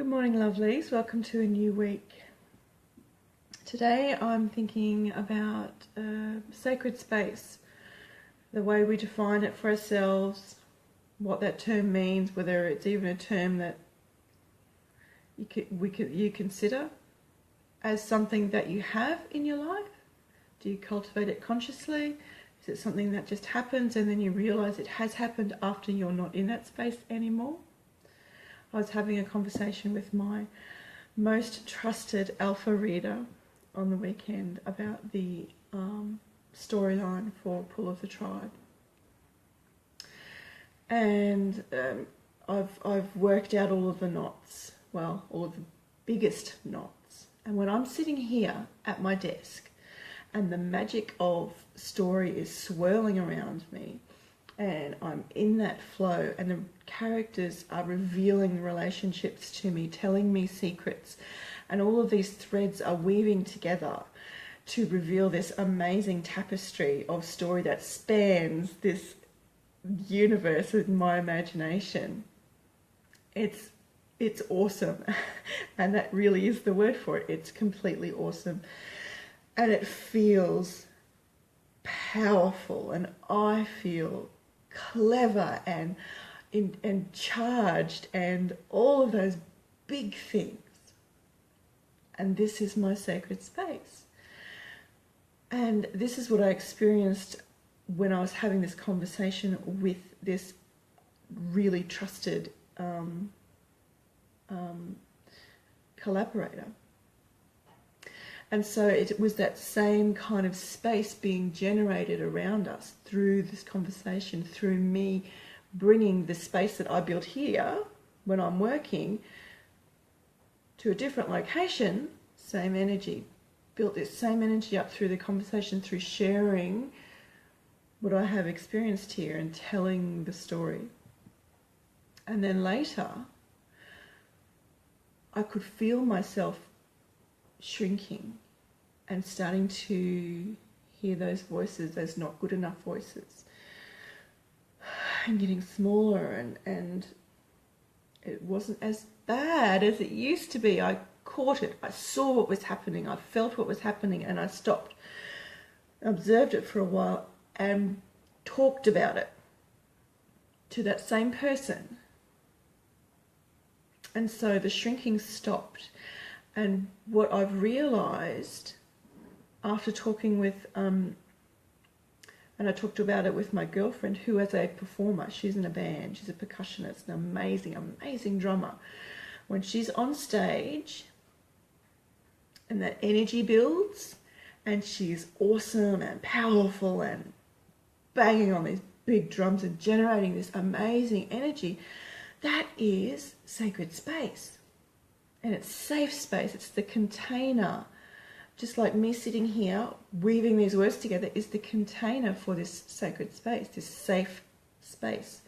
Good morning, lovelies. Welcome to a new week. Today I'm thinking about sacred space, the way we define it for ourselves, what that term means, whether it's even a term that you consider as something that you have in your life. Do you cultivate it consciously? Is it something that just happens and then you realise it has happened after you're not in that space anymore? I was having a conversation with my most trusted alpha reader on the weekend about the storyline for Pull of the Tribe. And I've worked out all of the knots, well, all of the biggest knots. And when I'm sitting here at my desk and the magic of story is swirling around me, and I'm in that flow and the characters are revealing relationships to me, telling me secrets, and all of these threads are weaving together to reveal this amazing tapestry of story that spans this universe in my imagination. It's awesome. And that really is the word for it. It's completely awesome. And it feels powerful, and I feel clever and charged and all of those big things. And this is my sacred space. And this is what I experienced when I was having this conversation with this really trusted collaborator. And so it was that same kind of space being generated around us through this conversation, through me bringing the space that I built here when I'm working to a different location, same energy. Built this same energy up through the conversation, through sharing what I have experienced here and telling the story. And then later, I could feel myself shrinking and starting to hear those voices, those not good enough voices, and getting smaller, and it wasn't as bad as it used to be. I caught it, I saw what was happening, I felt what was happening, and I stopped, observed it for a while, and talked about it to that same person. And so the shrinking stopped. And what I've realised after talking with, and I talked about it with my girlfriend, who is a performer, she's in a band, she's a percussionist, an amazing, amazing drummer. When she's on stage and that energy builds and she's awesome and powerful and banging on these big drums and generating this amazing energy, that is sacred space. And it's safe space, it's the container. Just like me sitting here, weaving these words together, is the container for this sacred space, this safe space.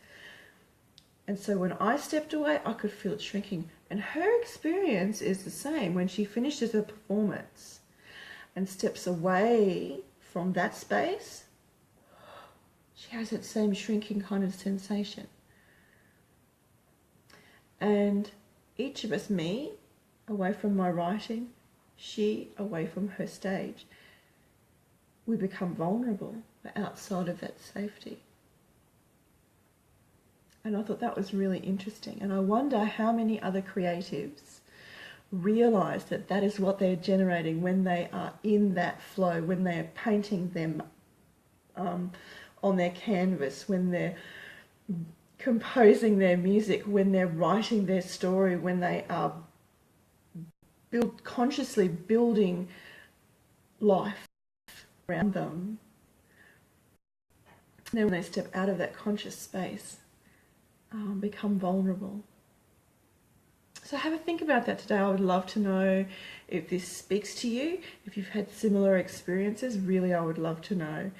And so when I stepped away, I could feel it shrinking. And her experience is the same. When she finishes a performance and steps away from that space, she has that same shrinking kind of sensation. And each of us, me, away from my writing, she away from her stage, we become vulnerable. We're outside of that safety. And I thought that was really interesting. And I wonder how many other creatives realise that that is what they're generating when they are in that flow, when they're painting them on their canvas, when they're composing their music, when they're writing their story, when they are consciously building life around them. And then when they step out of that conscious space, become vulnerable. So have a think about that today. I would love to know if this speaks to you, if you've had similar experiences. Really, I would love to know.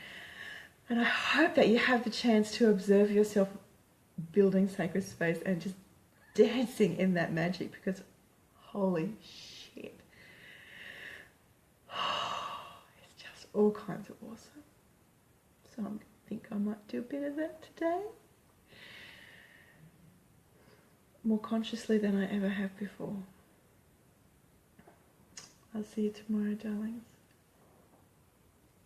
And I hope that you have the chance to observe yourself building sacred space and just dancing in that magic, because holy shit, it's just all kinds of awesome. So I think I might do a bit of that today. more consciously than I ever have before. I'll see you tomorrow, darlings.